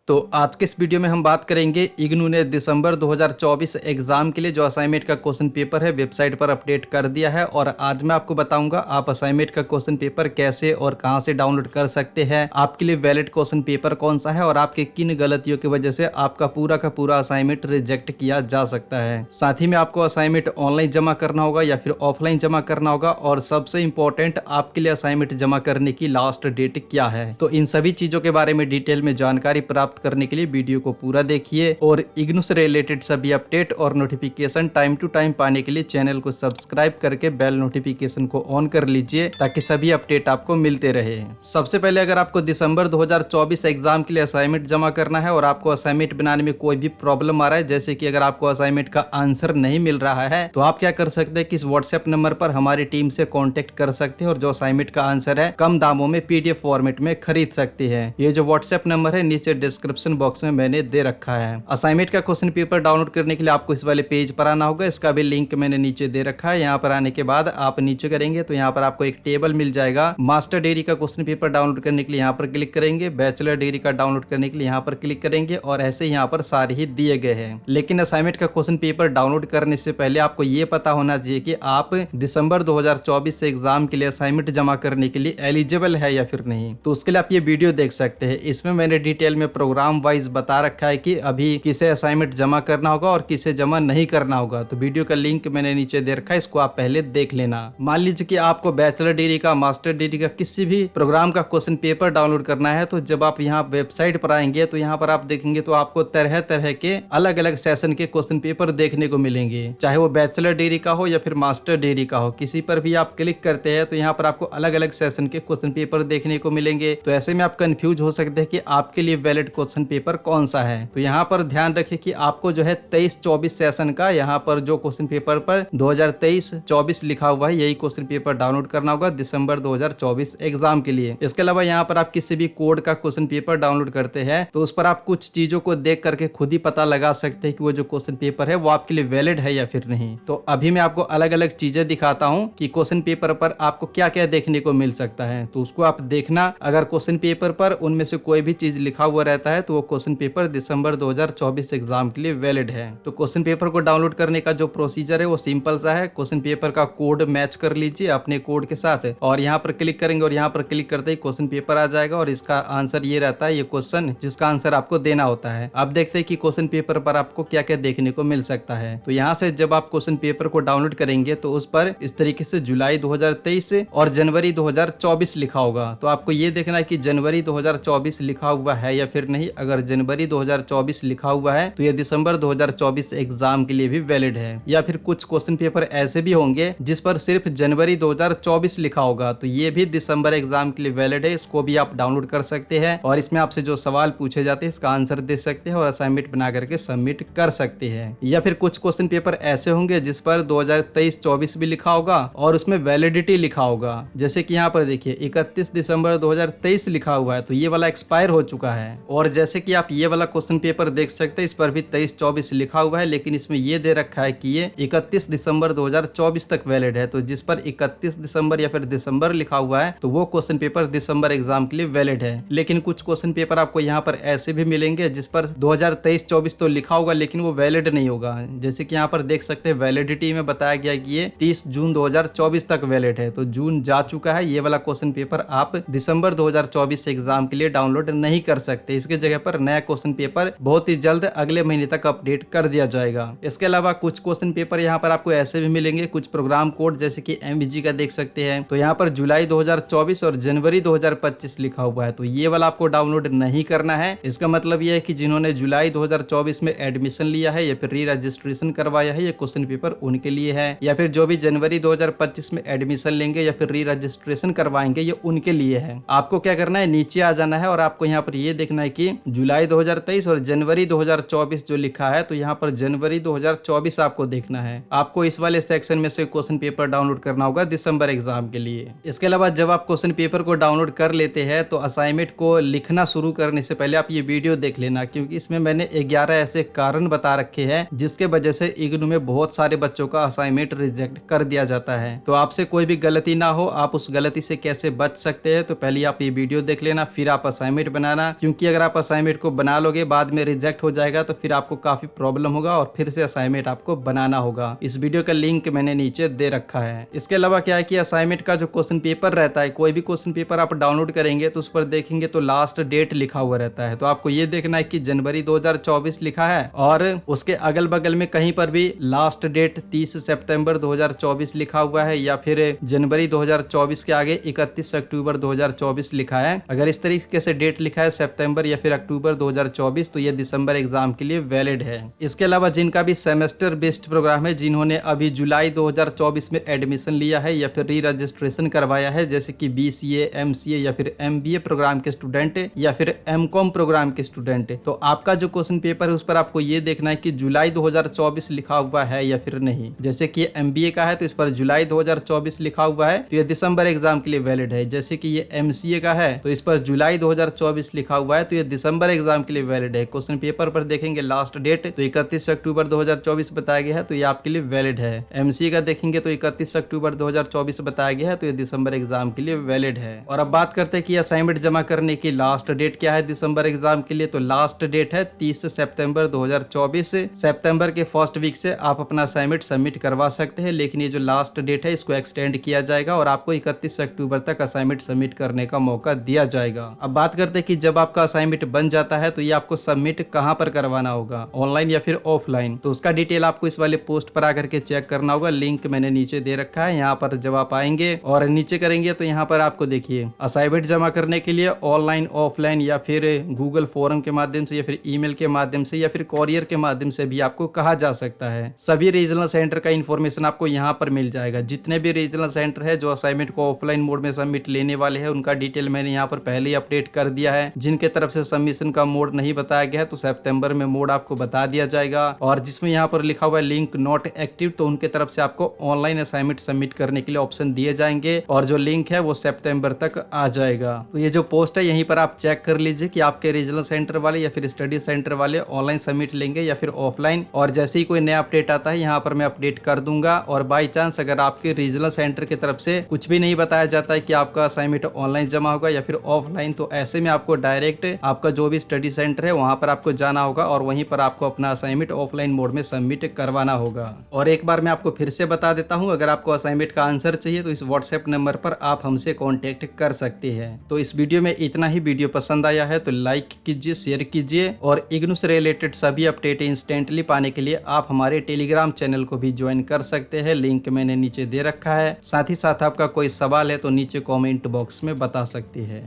तो आज के इस वीडियो में हम बात करेंगे इग्नू ने दिसंबर 2024 एग्जाम के लिए जो असाइनमेंट का क्वेश्चन पेपर है वेबसाइट पर अपडेट कर दिया है। और आज मैं आपको बताऊंगा आप असाइनमेंट का क्वेश्चन पेपर कैसे और कहां से डाउनलोड कर सकते हैं, आपके लिए वैलिड क्वेश्चन पेपर कौन सा है और आपके किन गलतियों की वजह से आपका पूरा का पूरा असाइनमेंट रिजेक्ट किया जा सकता है। साथ ही में आपको असाइनमेंट ऑनलाइन जमा करना होगा या फिर ऑफलाइन जमा करना होगा, और सबसे इंपॉर्टेंट आपके लिए असाइनमेंट जमा करने की लास्ट डेट क्या है। तो इन सभी चीजों के बारे में डिटेल में जानकारी प्राप्त करने के लिए वीडियो को पूरा देखिए और इग्नू से रिलेटेड सभी अपडेट और नोटिफिकेशन टाइम टू टाइम पाने के लिए चैनल को सब्सक्राइब करके बेल नोटिफिकेशन को ऑन कर लीजिए ताकि सभी अपडेट आपको मिलते रहे। सबसे पहले अगर आपको दिसंबर 2024 एग्जाम के लिए असाइनमेंट जमा करना है और आपको असाइनमेंट बनाने में कोई भी प्रॉब्लम आ रहा है, जैसे कि अगर आपको असाइनमेंट का आंसर नहीं मिल रहा है, तो आप क्या कर सकते हैं कि इस व्हाट्सएप नंबर पर हमारी टीम से कॉन्टेक्ट कर सकते हैं और जो असाइनमेंट का आंसर है कम दामों में पीडीएफ फॉर्मेट में खरीद सकते हैं। ये जो व्हाट्सएप नंबर है नीचे डिस्क्रिप्शन बॉक्स में मैंने दे रखा है। असाइनमेंट का क्वेश्चन पेपर डाउनलोड करने के लिए आपको इस वाले पेज पर आना होगा, इसका भी लिंक मैंने नीचे दे रखा है। यहाँ पर आने के बाद आप नीचे करेंगे तो यहाँ पर आपको एक टेबल मिल जाएगा। मास्टर डिग्री का क्वेश्चन पेपर डाउनलोड करने के लिए यहाँ पर क्लिक करेंगे, बैचलर डिग्री का डाउनलोड करने के लिए यहाँ पर क्लिक करेंगे और ऐसे यहाँ पर सारे ही दिए गए हैं। लेकिन असाइनमेंट का क्वेश्चन पेपर डाउनलोड करने से पहले आपको ये पता होना चाहिए कि आप दिसंबर 2024 से एग्जाम के लिए असाइनमेंट जमा करने के लिए एलिजिबल है या फिर नहीं। तो उसके लिए आप ये वीडियो देख सकते हैं, इसमें मैंने डिटेल में प्रोग्राम वाइज बता रखा है कि अभी किसे असाइनमेंट जमा करना होगा और किसे जमा नहीं करना होगा। तो वीडियो का लिंक मैंने नीचे दे रखा है, इसको आप पहले देख लेना। मान लीजिए कि आपको बैचलर डिग्री का, मास्टर डिग्री का किसी भी प्रोग्राम का क्वेश्चन पेपर डाउनलोड करना है, तो जब आप यहाँ वेबसाइट पर आएंगे तो यहाँ पर आप देखेंगे तो आपको तरह तरह के अलग अलग सेशन के क्वेश्चन पेपर देखने को मिलेंगे, चाहे वो बैचलर डिग्री का हो या फिर मास्टर डिग्री का हो। किसी पर भी आप क्लिक करते हैं तो यहाँ पर आपको अलग अलग सेशन के क्वेश्चन पेपर देखने को मिलेंगे। तो ऐसे में आप कंफ्यूज हो सकते हैं कि आपके लिए वैलिड क्वेश्चन पेपर कौन सा है। तो यहाँ पर ध्यान रखिए कि आपको जो है 23-24 सेशन का यहाँ पर जो क्वेश्चन पेपर पर 2023-24 लिखा हुआ है, यही क्वेश्चन पेपर डाउनलोड करना होगा दिसंबर 2024 एग्जाम के लिए। इसके अलावा यहाँ पर आप किसी भी कोड का क्वेश्चन पेपर डाउनलोड करते हैं तो उस पर आप कुछ चीजों को देख करके खुद ही पता लगा सकते हैं कि वो जो क्वेश्चन पेपर है वो आपके लिए वैलिड है या फिर नहीं। तो अभी मैं आपको अलग अलग चीजें दिखाता हूँ कि क्वेश्चन पेपर पर आपको क्या क्या देखने को मिल सकता है, तो उसको आप देखना। अगर क्वेश्चन पेपर पर उनमें से कोई भी चीज लिखा हुआ रहता है तो वो क्वेश्चन पेपर दिसंबर 2024 एग्जाम के लिए वैलिड है। तो क्वेश्चन पेपर को डाउनलोड करने का जो प्रोसीजर है वो सिंपल सा है। क्वेश्चन पेपर का कोड मैच कर लीजिए अपने कोड के साथ और यहाँ पर क्लिक करेंगे और यहाँ पर क्लिक करते ही क्वेश्चन पेपर आ जाएगा और इसका आंसर ये रहता है, ये क्वेश्चन जिसका आंसर आपको देना होता है। आप देखते हैं कि क्वेश्चन पेपर पर आपको क्या क्या देखने को मिल सकता है। तो यहाँ से जब आप क्वेश्चन पेपर को डाउनलोड करेंगे तो उस पर इस तरीके से जुलाई 2023 और जनवरी 2024 लिखा होगा। तो आपको ये देखना है कि जनवरी 2024 लिखा हुआ है या फिर नहीं। अगर जनवरी 2024 लिखा हुआ है तो ये दिसंबर 2024 एग्जाम के लिए भी वैलिड है। या फिर कुछ क्वेश्चन पेपर ऐसे भी होंगे जिस पर सिर्फ जनवरी 2024 लिखा होगा, तो ये भी दिसंबर एग्जाम के लिए वैलिड है। इसको भी आप डाउनलोड कर सकते हैं और इसमें आपसे जो सवाल पूछे जाते हैं इसका आंसर दे सकते हैं और असाइनमेंट बना करके सबमिट कर सकते हैं। या फिर कुछ क्वेश्चन पेपर ऐसे होंगे जिस पर 2023-24 भी लिखा होगा और उसमें वैलिडिटी लिखा होगा। जैसे कि यहाँ पर देखिए 31 दिसंबर 2023 लिखा हुआ है, तो ये वाला एक्सपायर हो चुका है। और जैसे कि आप ये वाला क्वेश्चन पेपर देख सकते हैं, इस पर भी 23-24 लिखा हुआ है, लेकिन इसमें ये दे रखा है कि ये 31 दिसंबर 2024 तक वैलिड है। तो जिस पर 31 दिसंबर या फिर दिसंबर लिखा हुआ है तो वो क्वेश्चन पेपर दिसंबर एग्जाम के लिए वैलिड है। लेकिन कुछ क्वेश्चन पेपर आपको यहाँ पर ऐसे भी मिलेंगे जिस पर 2023-24 तो लिखा होगा लेकिन वो वैलिड नहीं होगा। जैसे कि यहाँ पर देख सकते हैं वैलिडिटी में बताया गया कि ये 30 जून 2024 तक वैलिड है। तो जून जा चुका है, ये वाला क्वेश्चन पेपर आप दिसंबर 2024 एग्जाम के लिए डाउनलोड नहीं कर सकते। इसके जगह पर नया क्वेश्चन पेपर बहुत ही जल्द अगले महीने तक अपडेट कर दिया जाएगा। इसके अलावा कुछ क्वेश्चन पेपर यहाँ पर आपको ऐसे भी मिलेंगे, कुछ प्रोग्राम कोड जैसे कि एमवीजी का देख सकते हैं, तो यहाँ पर जुलाई 2024 और जनवरी 2025 लिखा हुआ है, तो ये वाला आपको डाउनलोड नहीं करना है। इसका मतलब ये है कि जिन्होंने जुलाई 2024 में एडमिशन लिया है या फिर री रजिस्ट्रेशन करवाया है, ये क्वेश्चन पेपर उनके लिए है। या फिर जो भी जनवरी 2025 में एडमिशन लेंगे या फिर री रजिस्ट्रेशन करवाएंगे, ये उनके लिए है। आपको क्या करना है, नीचे आ जाना है और आपको यहाँ पर ये देखना है कि जुलाई 2023 और जनवरी 2024 जो लिखा है, तो यहाँ पर जनवरी 2024 आपको देखना है। आपको इस वाले सेक्शन में से क्वेश्चन पेपर डाउनलोड करना होगा दिसंबर एग्जाम के लिए। इसके अलावा जब आप क्वेश्चन पेपर को डाउनलोड कर लेते हैं तो असाइनमेंट को लिखना शुरू करने से पहले आप ये वीडियो देख लेना, क्योंकि इसमें मैंने 11 ऐसे कारण बता रखे हैं जिसके वजह से इग्नू में बहुत सारे बच्चों का असाइनमेंट रिजेक्ट कर दिया जाता है। तो आपसे कोई भी गलती ना हो, आप उस गलती से कैसे बच सकते हैं, तो पहले आप ये वीडियो देख लेना, फिर आप असाइनमेंट बनाना। क्योंकि अगर आप आप असाइनमेंट को बना लोगे बाद में रिजेक्ट हो जाएगा तो फिर आपको काफी प्रॉब्लम होगा और फिर से असाइनमेंट आपको बनाना होगा। इस वीडियो का लिंक मैंने नीचे दे रखा है। इसके अलावा क्या है कि असाइनमेंट का जो क्वेश्चन पेपर रहता है, कोई भी क्वेश्चन पेपर आप डाउनलोड करेंगे तो उस पर देखेंगे तो लास्ट डेट लिखा हुआ रहता है। तो आपको ये देखना है कि जनवरी 2024 लिखा है और उसके अगल बगल में कहीं पर भी लास्ट डेट 30 सितंबर 2024 लिखा हुआ है या फिर जनवरी 2024 के आगे 31 अक्टूबर 2024 लिखा है। अगर इस तरीके से डेट लिखा है सितंबर या फिर अक्टूबर 2024 तो ये दिसंबर एग्जाम के लिए वैलिड है। इसके अलावा जिनका भी सेमेस्टर बेस्ड प्रोग्राम है, जिन्होंने अभी जुलाई 2024 में एडमिशन लिया है या फिर री रजिस्ट्रेशन करवाया है, जैसे कि BCA, MCA या फिर MBA प्रोग्राम के स्टूडेंट या फिर MCOM प्रोग्राम के स्टूडेंट, तो आपका जो क्वेश्चन पेपर है उस पर आपको ये देखना है कि जुलाई 2024 लिखा हुआ है या फिर नहीं। जैसे कि MBA का है तो इस पर जुलाई 2024 लिखा हुआ है तो ये दिसंबर एग्जाम के लिए वैलिड है। जैसे कि ये MCA का है तो इस पर जुलाई 2024 लिखा हुआ है तो ये दिसंबर एग्जाम के लिए वैलिड है। क्वेश्चन पेपर पर देखेंगे लास्ट डेट तो 31 अक्टूबर 2024 बताया गया है तो ये आपके लिए वैलिड है। MCA का देखेंगे तो 31 अक्टूबर 2024 बताया गया है तो ये दिसंबर एग्जाम के लिए वैलिड है। और अब बात करते हैं कि असाइनमेंट जमा करने की लास्ट डेट क्या है दिसंबर एग्जाम के लिए। तो लास्ट डेट है 30 सितंबर 2024। सितंबर के फर्स्ट वीक से आप अपना असाइनमेंट सबमिट करवा सकते हैं, लेकिन ये जो लास्ट डेट है इसको एक्सटेंड किया जाएगा और आपको 31 अक्टूबर तक असाइनमेंट सबमिट करने का मौका दिया जाएगा। अब बात करते हैं कि जब आपका असाइनमेंट बन जाता है तो ये आपको सबमिट कहां पर करवाना होगा, ऑनलाइन या फिर ऑफलाइन। तो उसका डिटेल आपको इस वाले पोस्ट पर आकर के चेक करना होगा। लिंक मैंने नीचे दे रखा है, यहाँ पर जब आप आएंगे और नीचे करेंगे तो यहाँ पर आपको देखिए असाइनमेंट जमा करने के लिए ऑनलाइन, ऑफलाइन या फिर गूगल फॉर्म के माध्यम से या फिर ईमेल के माध्यम से या फिर कोरियर के माध्यम से भी आपको कहा जा सकता है। सभी रीजनल सेंटर का इन्फॉर्मेशन आपको यहाँ पर मिल जाएगा। जितने भी रीजनल सेंटर है जो असाइनमेंट को ऑफलाइन मोड में सबमिट लेने वाले हैं उनका डिटेल मैंने यहाँ पर पहले ही अपडेट कर दिया है। जिनके तरफ से सबमिशन का मोड नहीं बताया गया है तो सितंबर में मोड आपको बता दिया जाएगा, और जिसमें यहाँ पर लिखा हुआ है लिंक नॉट एक्टिव तो उनके तरफ से आपको ऑनलाइन असाइनमेंट सबमिट करने के लिए ऑप्शन दिए जाएंगे और जो लिंक है वो सितंबर तक आ जाएगा। तो ये जो पोस्ट है यहीं पर आप चेक कर लीजिए कि आपके रीजनल सेंटर वाले या फिर स्टडी सेंटर वाले ऑनलाइन सबमिट लेंगे या फिर ऑफलाइन, और जैसे ही कोई नया अपडेट आता है यहाँ पर मैं अपडेट कर दूंगा। और बाई चांस अगर आपके रीजनल सेंटर की तरफ से कुछ भी नहीं बताया जाता है कि आपका असाइनमेंट ऑनलाइन जमा होगा या फिर ऑफलाइन, तो ऐसे में आपको डायरेक्ट आपका जो भी स्टडी सेंटर है वहां पर आपको जाना होगा और वहीं पर आपको अपना असाइनमेंट ऑफलाइन मोड में सबमिट करवाना होगा। और एक बार मैं आपको फिर से बता देता हूं, अगर आपको असाइनमेंट का आंसर चाहिए तो इस व्हाट्सएप नंबर पर आप हमसे कॉन्टेक्ट कर सकते हैं। तो इस वीडियो में इतना ही। वीडियो पसंद आया है तो लाइक कीजिए, शेयर कीजिए, और इग्नू से रिलेटेड सभी अपडेट इंस्टेंटली पाने के लिए आप हमारे टेलीग्राम चैनल को भी ज्वाइन कर सकते हैं। लिंक मैंने नीचे दे रखा है। साथ ही साथ आपका कोई सवाल है तो नीचे कमेंट बॉक्स में बता सकते हैं।